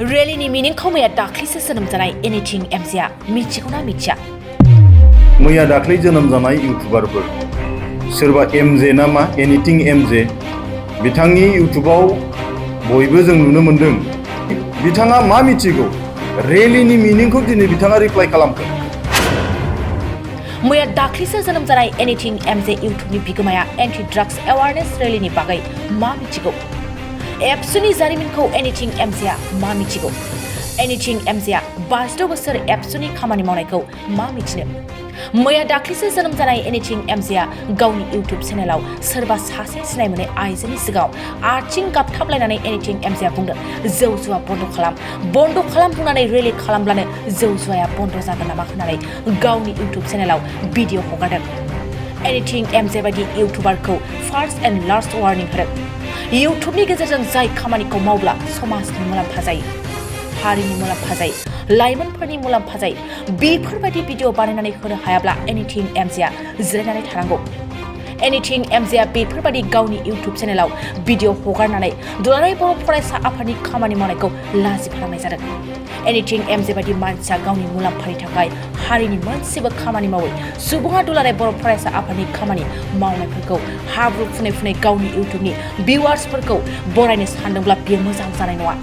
रेलीनि मिनिंखौ मैया दाख्लैसो जोनोम जानाय एनिथिं एमजेआ मिथिगौना मिथिया? मैया दाख्लै जोनोम जानाय इउटुबारफोर सोरबा एमजे ना मा एनिथिं एमजे बिथांनि इउटुबाव बयबो जों नुनो मोनदों। बिथाङा मा मिथिगौ? रेलीनि मिनिंखौ दिनै बिथाङा रिप्लाइ खालामदों। मैया दाख्लैसो जोनोम जानाय एनिथिं एमजे इउटुबनि बिगोमाया एन्टि ड्राग्स एवारनेस रेलीनि बागै मा मिथिगौ? एबसुनि जारिमिनखौ एनिथिं एमजेआ मा मिथिगौ? एनिथिं एमजेआ 52 बोसोर एबसुनि खामानि मावनायखौ मा मिथिनो? मैया दाख्लैसो जोनोम जानाय एनिथिं एमजेआ गावनि इउटुब चेनेलाव सोरबा सासे सिनाय मोनै आइजोनि सिगाङाव आथिं गाबथाबलायनानै एनिथिं एमजेआ बुंदों जौ जुवा बन्द खालाम बुंनानै रेली खालामब्लानो जौ जुवाया बन्द जागोन नामा होननानै गावनि इउटुब चेनेलाव भिडिअ हगारदों। एनिथिं एमजे बायदि इउटुबारखौ फार्स्ट एन्ड लास्ट वार्निं होदों। इउटुबनि गेजेरजों जाय खामानिखौ मावब्ला समाजनि मुलाम्फा जायो, हारिनि मुलाम्फा जायो, लाइमोनफोरनि मुलाम्फा जायो, बेफोरबायदि भिडिअ बानायनानै होनो हायाब्ला एनिथिं एमजेआ जिरायनानै थानांगौ। एनिथिं एमजेआ बेफोरबायदि गावनि इउटुब चेनेलाव भिडिअ हगारनानै दुलाराय बर' फरायसा आफादनि खामानि मावनायखौ लाजि फोनांनाय जादों। एनिथिं एमजे बायदि मानसिया गावनि मुलाम्फानि थाखाय हारिनि मोनसेबो खामानि मावै सुबुङा दुलाराय बर' फरायसा आफादनि खामानि मावनायफोरखौ हाब्रु फुनै फुनै गावनि इउटुबनि भिउवार्सफोरखौ बरायनो सानदोंब्ला बेयो मोजां जानाय नङा।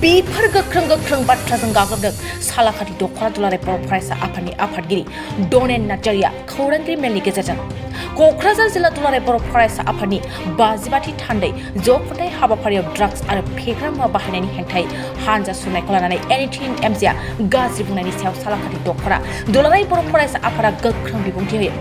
बेफोर गोख्रों बाथ्राजों गाग्लोबदों सालाकाथि दख'र दुलाराय बर' फरायसा आफादनि आफादगिरि डनेन नार्जारिया खौरांगिरि मेलनि गेजेरजों क'क्राझार जिल्ला दुलाराय बर' फरायसा आफादनि 55थि थान्दै ज'खुंथाइ हाबाफारियाव ड्राग्स आरो फेग्रा मुवा बाहायनायनि हेंथायै हानजा सुरनायखौ लानानै एनिथिं एमजेआ गाज्रि बुंनायनि सायाव सालाकाथि दख'रा दुलाराय बर' फरायसा आफादा गोख्रों बिबुंथि होयो।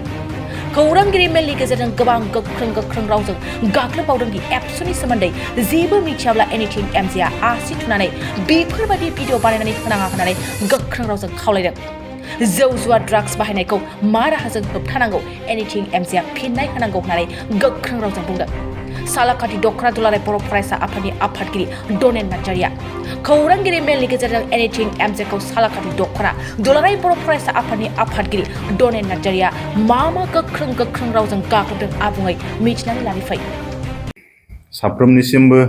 खौरांगिरि मेलनि गेजेरजों गोबां गोख्रों रावजों गाग्लोबबावदों दि एबसुनि सोमोन्दै जेबो मिथियाब्ला एनिथिं एमजेआ आसि थुनानै बेफोरबायदि भिडिअ बानायनानै होनाङा होननानै गोख्रों रावजों खावलायदों। जौ जुवा ड्राग्स बाहायनायखौ मा राहाजों होबथानांगौ एनिथिं एमजेआ फिननाय होनांगौ होननानै गोख्रों रावजों बुंदों। सालाकाथि दख'रा दुलाराय बर' फरायसा आफादनि आफादगिरि डनेन नार्जारिया खौरांगिरि मेलनि गेजेरजों एनिथिं एमजेखौ सालाकाथि दख'रा दुलाराय बर' फरायसा आफादनि आफादगिरि डनेन नार्जारिया मा गोख्रों रावजों गाग्लोबदों आबुङै मिथिनानै लानि फै। साफ्रोमनिसिमबो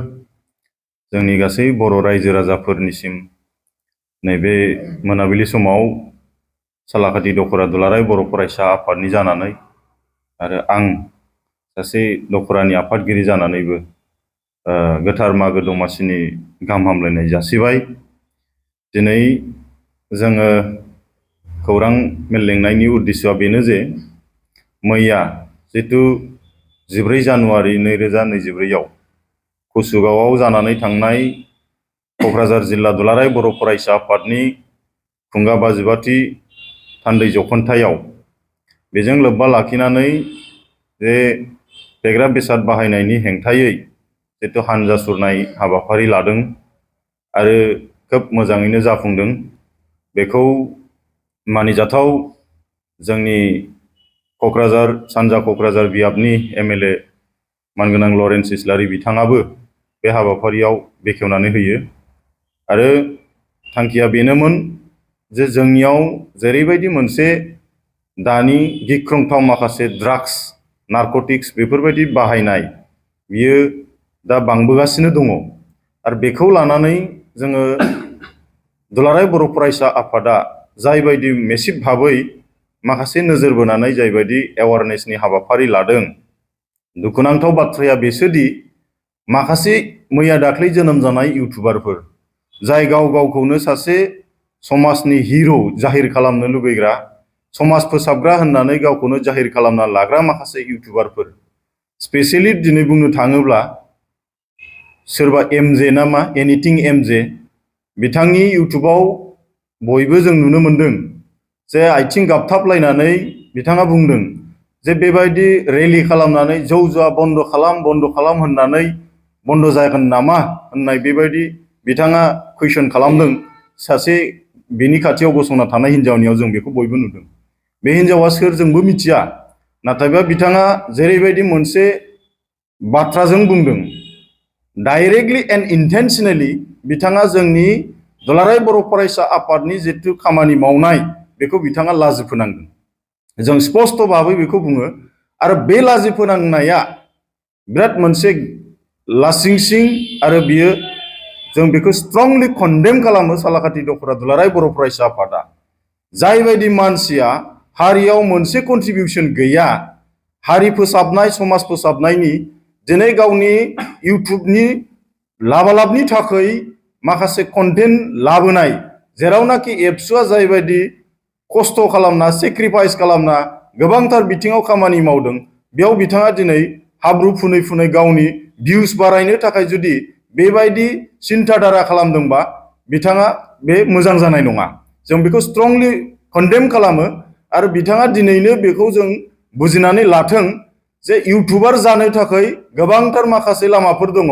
जोंनि गासै बर' रायजो राजाफोरनिसिम नैबे मोनाबिलि समाव सालाकाथि दख'रा दुलाराय बर' फरायसा आफादनि जानानै आरो आं सासे दख'रानि आफादगिरि जानानैबो गोथार मागो दमासिनि गाहाम हामलायनाय जासिबाय। दिनै जोङो खौरां मेल लेंनायनि उद्देश्यआ बेनो जे मैया जितु 14 जानुवारि 2024 कुसुगावआव जानानै थांनाय क'क्राझार जिल्ला दुलाराय बर' फरायसा आफादनि खुंगा 55थि थान्दै जख'न्थायाव बेजों लोब्बा लाखिनानै जे फेग्रा बेसाद बाहायनायनि हेंथायै जितु हानजा सुरनाय हाबाफारि लादों आरो खोब मोजाङैनो जाफुंदों, बेखौ मानिजाथाव जोंनि क'क्राझार सानजा क'क्राझार बियाबनि एमएलए मानगोनां लरेन्स इस्लारि बिथाङाबो बे हाबाफारियाव बेखेवनानै होयो। आरो थांखिया बेनोमोन जे जोंनियाव जेरैबायदि मोनसे दानि गिख्रंथाव माखासे ड्राग्स नारकटिक्स बेफोरबायदि बाहायनाय बियो दा बांबोगासिनो दङ आरो बेखौ लानानै जोङो दुलाराय बर' फरायसा आफादा जायबायदि मेसिभ भाबै माखासे नोजोर बोनानै जायबायदि एवारनेसनि हाबाफारि लादों, दुखुनांथाव बाथ्राया बेसोदि माखासे मैया दाख्लै जोनोम जानाय इउटुबारफोर जाय गावखौनो सासे समाजनि हिर' जाहिर खालामनो लुबैग्रा, समाज फोसाबग्रा होननानै गावखौनो जाहिर खालामना लाग्रा माखासे इउटुबारफोर, स्पेसियेलि दिनै बुंनो थाङोब्ला सोरबा एमजे ना मा एनिथिं एमजे बिथांनि इउटुबाव बयबो जों नुनो मोनदों जे आथिं गाबथाबलायनानै बिथाङा बुंदों जे बेबायदि रेलि खालामनानै जौ जुवा बन्द खालाम होननानै बन्द जागोन नामा होननाय बेबायदि बिथाङा कुइसन खालामदों। सासे बिनि खाथियाव गसंना थानाय हिन्जावनियाव जों बेखौ बयबो नुदों। बे हिन्जावा सोर जोंबो मिथिया, नाथायबा बिथाङा जेरैबायदि मोनसे बाथ्राजों बुंदों, डाइरेक्टलि एन्ड इन्टेन्सनेलि बिथाङा जोंनि दुलाराय बर' फरायसा आफादनि जितु खामानि मावनाय बेखौ बिथाङा लाजि फोनांदों। जों स्पष्ट भाबै बेखौ बुङो आरो बे लाजि फोनांनाया बिराद मोनसे लासिंसिं आरो बियो जों बेखौ स्ट्रंलि कन्डेम खालामो सालाकाथि दख'रा दुलाराय बर' फरायसा आफादा। जायबायदि मानसिया हारियाव मोनसे कन्ट्रिबिउसन गैया, हारि फोसाबनाय समाज फोसाबनायनि दिनै गावनि इउटुबनि लाबालाबनि थाखाय माखासे कन्टेन्ट लाबोनाय, जेरावनाखि एबसुआ जायबायदि खस्थ' खालामना सेक्रिफाइस खालामना गोबांथार बिथिङाव खामानि मावदों, बेयाव बिथाङा दिनै हाब्रु फुनै फुनै गावनि भिउस बारायनो थाखाय जुदि बेबायदि सिन्थाधारा खालामदोंबा बिथाङा बे मोजां जानाय नङा। जों बेखौ स्ट्रंलि कन्डेम खालामो आरो बिथाङा दिनैनो बेखौ जों बुजिनानै लाथों जे इउटुबार जानो थाखाय गोबांथार माखासे लामाफोर दङ,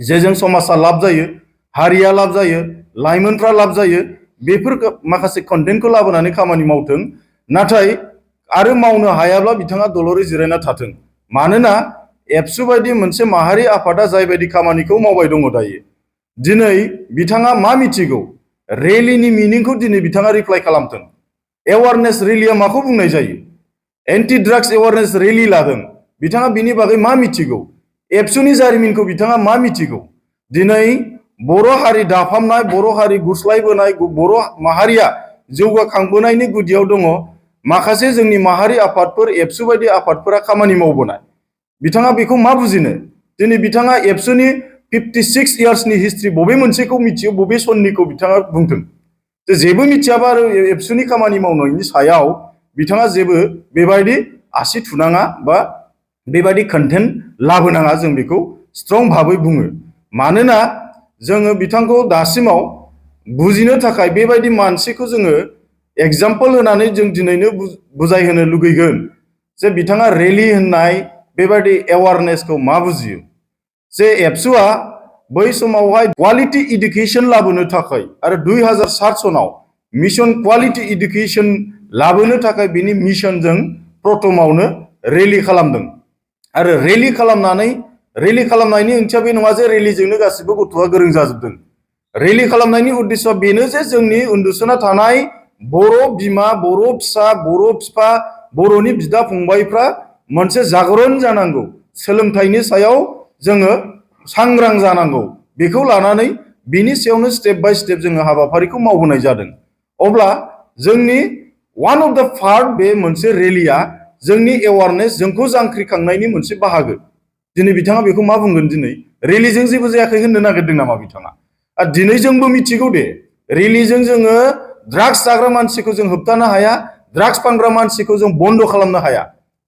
जेजों समाजा लाब जायो, हारिया लाब जायो, लाइमोनफ्रा लाब जायो। बेफोर माखासे कन्टेन्टखौ लाबोनानै खामानि मावथों, नाथाय आरो मावनो हायाब्ला बिथाङा दलरै जिरायना थाथों। मानोना एबसु बायदि मोनसे माहारि आफादा जायबायदि खामानिखौ मावबाय दङ दायो, दिनै बिथाङा मा मिथिगौ? रेलिनि मिनिंखौ दिनै बिथाङा रिप्लाइ खालामथों। एवारनेस रेलिया माखौ बुंनाय जायो? एन्टि ड्राग्स एवारनेस रेलि लादों। बिथाङा बिनि बागै मा मिथिगौ? एबसुनि जारिमिनखौ बिथाङा मा मिथिगौ? दिनै बर' हारि दाफामनाय, बर' हारि गुस्लायबोनाय, बर' माहारिया जौगाखांबोनायनि गुदियाव दङ माखासे जोंनि माहारि आफादफोर, एबसु बायदि आफादफोरा खामानि मावबोनाय। बिथाङा बेखौ मा बुजिनो? दिनै बिथाङा एबसुनि 56 इयार्सनि हिस्ट्रि बबे मोनसेखौ मिथियो, बबे सननिखौ बिथाङा बुंथों। जे जेबो मिथियाबा आरो एबसुनि खामानि मावनायनि सायाव बिथाङा जेबो बेबायदि आसि थुनाङा बा बेबायदि कन्टेन्ट लाबोनाङा, जों बेखौ स्ट्रं भाबै बुङो। मानोना जोङो बिथांखौ दासिमाव बुजिनो थाखाय बेबायदि मानसिखौ जोङो एग्जाम्पल होनानै जों दिनैनो बुजायहोनो लुगैगोन जे बिथाङा रेलि होननाय बेबायदि एवारनेसखौ मा बुजियो। जे एबसुआ बै समावहाय क्वालिटि इडुकेसन लाबोनो थाखाय आरो 2007 सनाव मिशन क्वालिटि इडुकेसन लाबोनो थाखाय बिनि मिशनजों प्रथमावनो रेलि खालामदों। आरो रेलि खालामनायनि ओंथिया बे नङा जे रेलिजोंनो गासिबो गथ'आ गोरों जाजोबदों। रेलि खालामनायनि उद्देश्यआ बेनो जे जोंनि उन्दुसोना थानाय बर' बिमा, बर' फिसा, बर' बिफा, बर'नि बिदा फंबायफ्रा मोनसे जागरण जानांगौ, सोलोंथाइनि सायाव जोङो सांग्रां जानांगौ। बेखौ लानानै बिनि सायावनो स्टेप बाय स्टेप जोङो हाबाफारिखौ मावबोनाय जादों। अब्ला जोंनि वान अफ द पार्ट बे मोनसे रेलिया जोंनि एवारनेस, जोंखौ जांख्रिखांनायनि मोनसे बाहागो। दिनै बिथाङा बेखौ मा बुंगोन? दिनै रेलिजों जेबो जायाखै होननो नागिरदों नामा बिथाङा? आरो दिनै जोंबो मिथिगौ दे, रेलिजों जोङो ड्राग्स जाग्रा मानसिखौ जों होबथानो हाया, ड्राग्स फानग्रा मानसिखौ जों बन्द खालामनो हाया।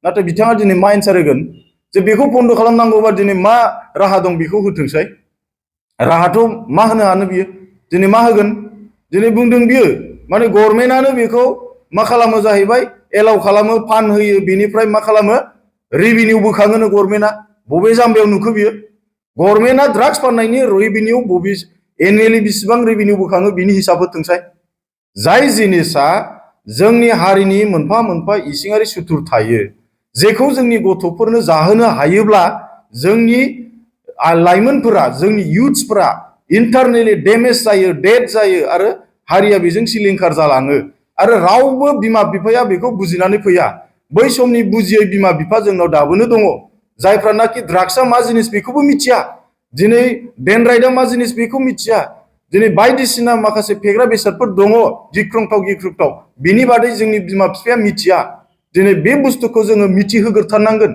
नाथाय बिथाङा दिनै मा एन्सार होगोन? जे बेखौ बन्द खालामनांगौबा दिनै मा राहा दं बेखौ होथोंसै। राहाथ' मा होनो हानो बियो? दिनै मा होगोन? दिनै बुंदों बियो माने गभर्नमेन्टआनो बेखौ मा खालामो जाहैबाय, एलाउ खालामो, फान होयो, बेनिफ्राय मा खालामो? रेभिनिउ बोखाङोनो गभर्नमेन्टआ। बबे जाम्बायाव नुखो बियो? गभर्नमेन्टआ ड्राग्स फाननायनि रेभिनिउ बबे एनुवेलि बेसेबां रेभिनिउ बोखाङो बिनि हिसाब होथोंसै। जाय जिनिसा जोंनि हारिनि मोनफा मोनफा इसिङारि सुथुर थायो, जेखौ जोंनि गथ'फोरनो जाहोनो हायोब्ला जोंनि लाइमोनफोरा, जोंनि इयुथ्सफोरा इन्टारनेलि डेमेज जायो, डेड जायो आरो हारिया बेजों सिलिंखार जालाङो। आरो रावबो बिमा बिफाया बेखौ बुजिनानै फैया। बै समनि बुजियै बिमा बिफा जोंनाव दाबोनो दङ, जायफ्रानाखि ड्राग्सआ मा जिनिस बेखौबो मिथिया, दिनै डेनराइडआ मा जिनिस बेखौ मिथिया, दिनै बायदिसिना माखासे फेग्रा बेसादफोर दङ गिख्रंथाव, बिनि बादै जोंनि बिमा बिफाया मिथिया। दिनै बे बुस्थुखौ जोङो मिथिहोग्रोथारनांगोन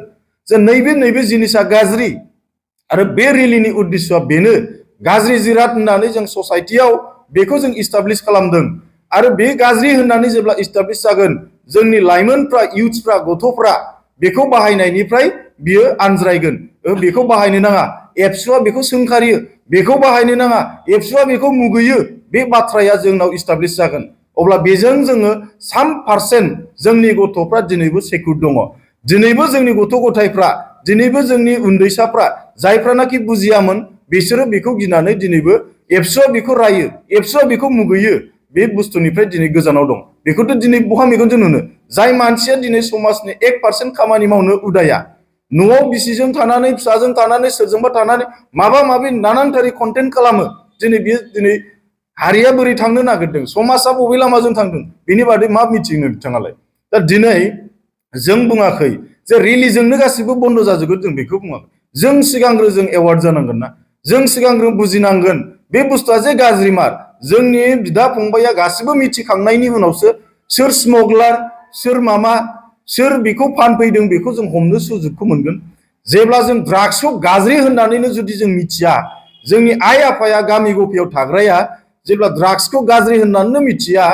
जे नैबे जिनिसा गाज्रि। आरो बे रेलिनि उद्देश्यआ बेनो, गाज्रि जिराद होननानै जों ससाइटियाव बेखौ जों इस्टाब्लिश खालामदों। आरो बे गाज्रि होननानै जेब्ला इस्टाब्लिश जागोन, जोंनि लाइमोनफ्रा, इयुथ्सफ्रा, गथ'फ्रा बेखौ बाहायनायनिफ्राय बियो आनज्रायगोन। बेखौ बाहायनो नाङा, एबसुआ बेखौ सोंखारियो, बेखौ बाहायनो नाङा, एबसुआ बेखौ मुगैयो, बे बाथ्राया जोंनाव इस्टाब्लिश जागोन। अब्ला बेजों जोङो 100% जोंनि गथ'फ्रा दिनैबो सेक्युर दङ। दिनैबो जोंनि गथ' गथायफ्रा, दिनैबो जोंनि उन्दैसाफ्रा, जायफ्रानाखि बुजियामोन बिसोरो बेखौ गिनानै दिनैबो एबसुआ बेखौ रायो, एबसुआ बेखौ मुगैयो, बे बुस्थुनिफ्राय दिनै गोजानाव दं। बेखौथ' दिनै बहा मेगनजों नुनो? जाय मानसिया दिनै समाजनि 1% खामानि मावनो उदाया, न'आव बिसिजों थानानै, फिसाजों थानानै, सोरजोंबा थानानै माबा माबि नानानथारि कन्टेन्ट खालामो, दिनै बियो दिनै हारिया बोरै थांनो नागिरदों, समाजा बबे लामाजों थांदों, बेनि बादै मा मिथिनो बिथाङालाय? दा दिनै जों बुङाखै जे रेलिजोंनो गासिबो बन्द जाजोबगोन, जों बेखौ बुङाखै। जों सिगांग्रो जों एवार्ड जानांगोन ना, जों सिगांग्रो बुजिनांगोन बे बुस्थुआ जे गाज्रिमार जोंनि बिदा फंबाया गासिबो मिथिखांनायनि उनावसो सोर स्मगलार सोर मामा सोर बेखौ फानफैदों बेखौ जों हमनो सुजुगखौ मोनगोन। जेब्ला जों ड्राग्सखौ गाज्रि होननानैनो जुदि जों मिथिया, जोंनि आइ आफाया गामि गफायाव थाग्राया जेब्ला ड्राग्सखौ गाज्रि होननानैनो मिथिया,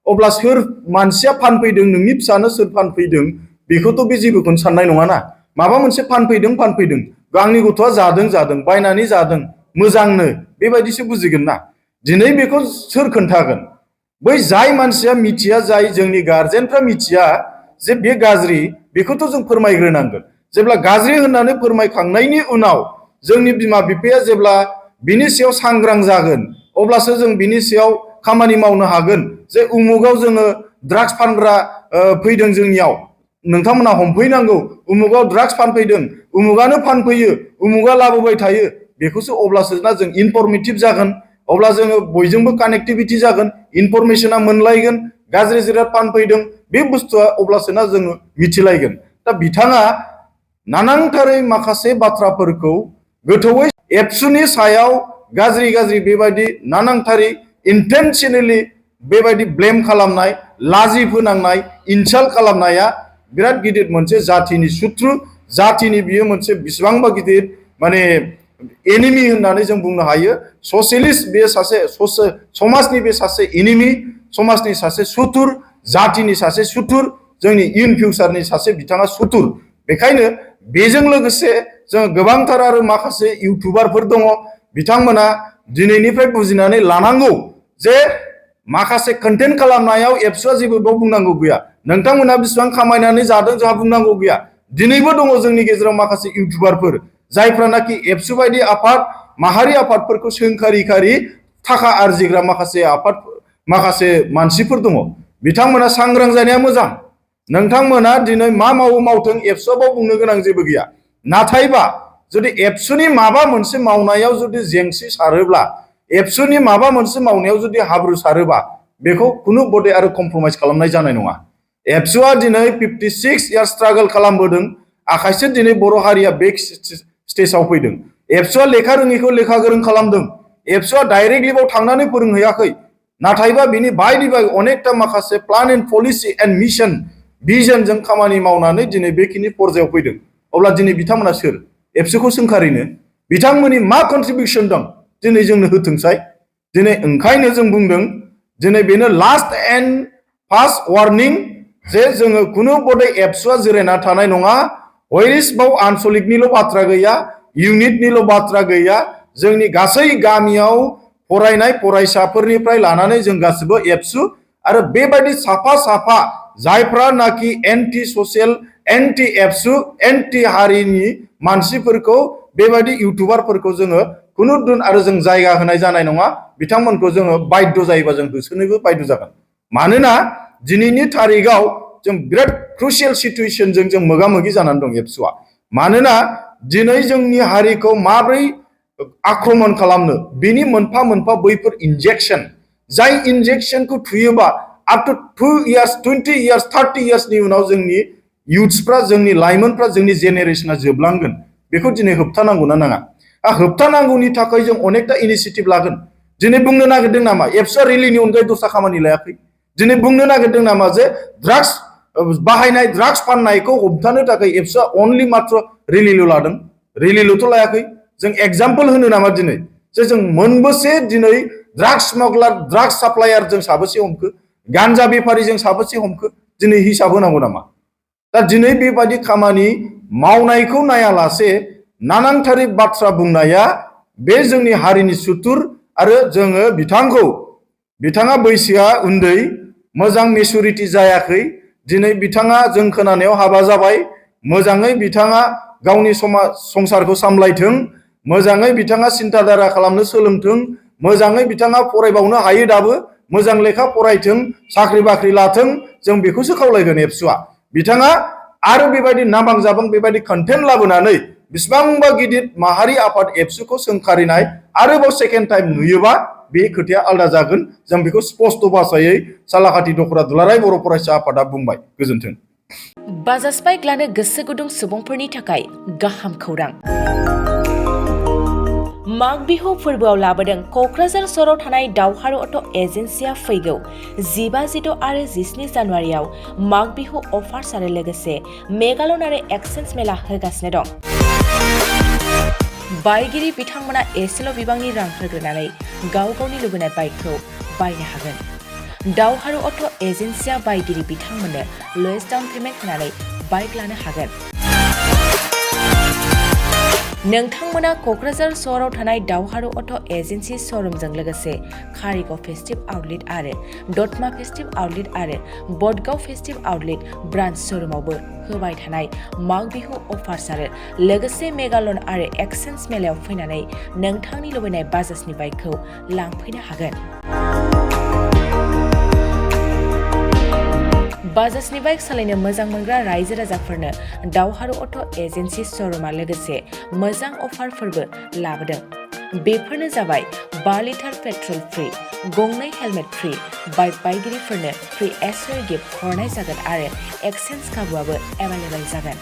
अब्ला सोर मानसिया फानफैदों, नोंनि फिसानो सोर फानफैदों बेखौथ' बे जेबोखौनो साननाय नङाना। माबा मोनसे फानफैदों आंनि गथ'आ जादों बायनानै जादों मोजांनो बेबायदिसो बुजिगोन ना। दिनै बेखौ सोर खोन्थागोन? बै जाय मानसिया मिथिया, जाय जोंनि गार्जेनफ्रा मिथिया जे बे गाज्रि, बेखौथ' जों फोरमायग्रोनांगोन। जेब्ला गाज्रि होननानै फोरमायखांनायनि उनाव जोंनि बिमा बिफाया जेब्ला बिनि सायाव सांग्रां जागोन, अब्लासो जों बिनि सायाव खामानि मावनो हागोन जे उमुगाव जोङो ड्राग्स फानग्रा फैदों जोंनियाव, नोंथांमोना हमफैनांगौ, उमुगाव ड्राग्स फानफैदों, उमुगानो फानफैयो, उमुगा लाबोबाय थायो, बेखौसो अब्लासो ना जों इनफरमेटिभ जागोन, अब्ला जोङो बयजोंबो कानेक्टिभिटि जागोन, इनफरमेशना मोनलायगोन, गाज्रि जिराद फानफैदों बे बुस्थुआ अब्लासो ना जोङो मिथिलायगोन। दा बिथाङा नानांथारै माखासे बाथ्राफोरखौ गोथौयै एबसुनि सायाव गाज्रि बेबायदि नानांथारै इन्टेनसनेलि बेबायदि ब्लेम खालामनाय, लाजि फोनांनाय, इनसाल्ट खालामनाया बिराद गिदिर मोनसे जातिनि सुथ्रु, जातिनि बियो मोनसे बिसिबांबा गिदिर माने एनिमि होननानै जों बुंनो हायो। ससियलिस्ट बे सासे समाजनि बे सासे एनिमि, समाजनि सासे सुथुर, जातिनि सासे सुथुर, जोंनि इन फिउचारनि सासे बिथाङा सुथुर। बेखायनो बेजों लोगोसे जों गोबांथार आरो माखासे इउटुबारफोर दङ, बिथांमोना दिनैनिफ्राय बुजिनानै लानांगौ जे माखासे कन्टेन्ट खालामनायाव एबसुआ जेबो बाव बुंनांगौ गैया। नोंथांमोना बेसेबां खामायनानै जादों जोंहा बुंनांगौ गैया। दिनैबो दङ जोंनि गेजेराव माखासे इउटुबारफोर जायफ्रानाखि एबसु बायदि आफाद, माहारि आफादफोरखौ सोंखारि थाखा आरजिग्रा माखासे मानसिफोर दङ। बिथांमोना सांग्रां जानाया मोजां। नोंथांमोना दिनै मा मावो मावथों, एबसुआव बुंनो गोनां जेबो गैया। नाथायबा जुदि एबसुनि माबा मोनसे मावनायाव जुदि जेंसि सारोब्ला, एबसुनि माबा मोनसे मावनायाव जुदि हाब्रु सारोबा, बेखौ खुनु बदे आरो कमप्रमाइज खालामनाय जानाय नङा। एबसुआ दिनै 56 इयार्स स्ट्रागल खालामबोदों, आखायसो दिनै बर' हारिया बे स्टेजाव फैदों। एबसुआ लेखा रोङिखौ लेखा गोरों खालामदों। एबसुआ डाइरेक्टलि बाव थांनानै फोरोंहैयाखै, नाथायबा बिनि बायदि अनेकथा माखासे plan and policy and mission भिजनजों खामानि मावनानै दिनै बेखिनि पर्जायाव फैदों। अब्ला दिनै बिथांमोना सोर? एबसुखौ सोंखारिनो बिथांमोननि मा कन्ट्रिबिउसन दं दिनै जोंनो होथोंसाय। दिनै ओंखायनो जों बुंदों, दिनै बेनो लास्ट एन्ड फार्स्ट वार्निं जे जोङो खुनु बदे एबसुआ जिरायना थानाय नङा। बाव आनसलिकनिल' बाथ्रा गैया, इउनिटनिल' बाथ्रा गैया, जोंनि गासै गामियाव फरायनाय फरायसाफोरनिफ्राय लानानै जों गासिबो एबसु आरो बेबायदि साफा जायफ्रानाखि एन्टि ससियेल, एन्टि एबसु, एन्टि हारिनि मानसिफोरखौ, बेबायदि इउटुबारफोरखौ जोङो खुनु दिन आरो जों जायगा होनाय जानाय नङा। बिथांमोनखौ जोङो बाध्य जायोबा जों होसोनोबो बाध्य जागोन। मानोना दिनैनि थारिखआव जों बिराद क्रुसियेल सिटुएसनजों जों मोगा मोगि जानानै दं एबसुआ। मानोना दिनै जोंनि हारिखौ माब्रै आक्रमण खालामनो, बेनि मोनफा मोनफा बैफोर इन्जेक्सन, जाय इन्जेक्सनखौ थुयोबा आप टु 2 इयार्स, 20 इयार्स, 30 इयार्सनि उनाव जोंनि इउथ्सफ्रा, जोंनि लाइमोनफ्रा, जोंनि जेनेरेशना जोबलांगोन। बेखौ दिनै होबथानांगौ ना नाङा? होबथानांगौनि थाखाय जों अनेकथा इनिसियेटिभ लागोन। दिनै बुंनो नागिरदों नामा एबसुआ रेलिनि अनगायै दस्रा खामानि लायाखै? दिनै बुंनो नागिरदों नामा जे ड्राग्स बाहायनाय, ड्राग्स फाननायखौ होबथानो थाखाय एबसुआ अनलि मात्र रेलिल' लादों? रेलिल'थ' लायाखै। जों एग्जाम्पल होनो नामा दिनै जे जों मोनबेसे दिनै ड्राग्स स्मागलार, ड्राग्स साप्लायार जों साबेसे हमखो, गान्जा बेफारि जों साबेसे हमखो, दिनै हिसाब होनांगौ नामा? दा दिनै बेबायदि खामानि मावनायखौ नायालासे नानांथारै बाथ्रा बुंनाया बे जोंनि हारिनि सुथुर। आरो जोङो बिथाङा बैसोआ उन्दै, मोजां मेचुरिटि जायाखै। दिनै बिथाङा जों खोनानायाव हाबा जाबाय। मोजाङै बिथाङा गावनि संसारखौ सामलायथों, मोजाङै बिथाङा सिन्ताधारा खालामनो सोलोंथों, मोजाङै बिथाङा फरायबावनो हायो दाबो, मोजां लेखा फरायथों, साख्रि बाख्रि लाथों, जों बेखौसो खावलायगोन एबसुआ। बिथाङा आरो बेबायदि नाबां जाबां बेबायदि कन्टेन्ट लाबोनानै बेसेबांबा गिदिर माहारि आफाद एबसुखौ सोंखारिनाय आरोबाव सेकेन्ड टाइम नुयोबा बे खोथाया आलादा जागोन। जों बेखौ स्पस्ट' भाषायै सालाकाथि दख'रा दुलाराय बर' फरायसा आफादा बुंबाय। गोजोन्थों। बाजाज बाइक लानो गोसो गुदुं सुबुंफोरनि थाखाय गाहाम खौरां। माग बिहु फोरबोआव लाबोदों क'क्राझार सहराव थानाय दावहारु अट' एजेन्सिया फैगौ 15, 16 आरो 17 जानुवारियाव माग बिहु अफार्स आरो लोगोसे मेगालन आरो एक्सचेन्ज मेला होगासिनो दं। बायगिरि बिथांमोना एसेल' बिबांनि रां होग्रोनानै गाव गावनि लुबैनाय बाइकखौ बायनो हागोन। दावहारु अट' एजेन्सिया बायगिरि बिथांमोननो लवेस्ट डाउन पेमेन्ट होनानै बाइक लानो हागोन। नोंथांमोना क'क्राझार सहराव थानाय दावहारु अट' एजेन्सि श'रुमजों लोगोसे कारिगाव फेस्टिभ आउटलेट आरो दतमा फेस्टिभ आउटलेट आरो बडगाव फेस्टिभ आउटलेट ब्रान्च श'रुमावबो होबाय थानाय माग बिहु अफार्स आरो लोगोसे मेगालन आरो एक्सचेन्ज मेलायाव फैनानै नोंथांनि लुबैनाय बाजाजनि बाइकखौ लांफैनो हागोन। बाजाजनि बाइक सालायनो मोजां मोनग्रा रायजो राजाफोरनो दावहारु अट' एजेन्सि श'रुमा लोगोसे मोजां अफारफोरबो लाबोदों। बेफोरनो जाबाय 5 लिटार पेट्रल फ्रि, गंनै हेलमेट फ्रि, बाइक बायगिरिफोरनो फ्रि एसेसरी गिफ्ट हरनाय जागोन आरो एक्सचेन्ज खाबुआबो एभेलेबेल जागोन।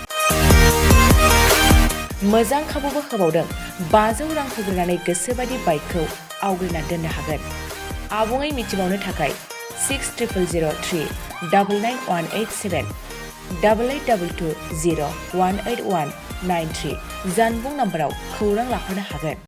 मोजां खाबुबो होबावदों। 500 रां होग्रोनानै गोसोबायदि बाइकखौ आवग्रिना दोननो हागोन। आबुङै मिथिबावनो थाखाय 600003 99187 8822 0 18193 जानबुं नाम्बाराव खौरां लाहरनो हागोन।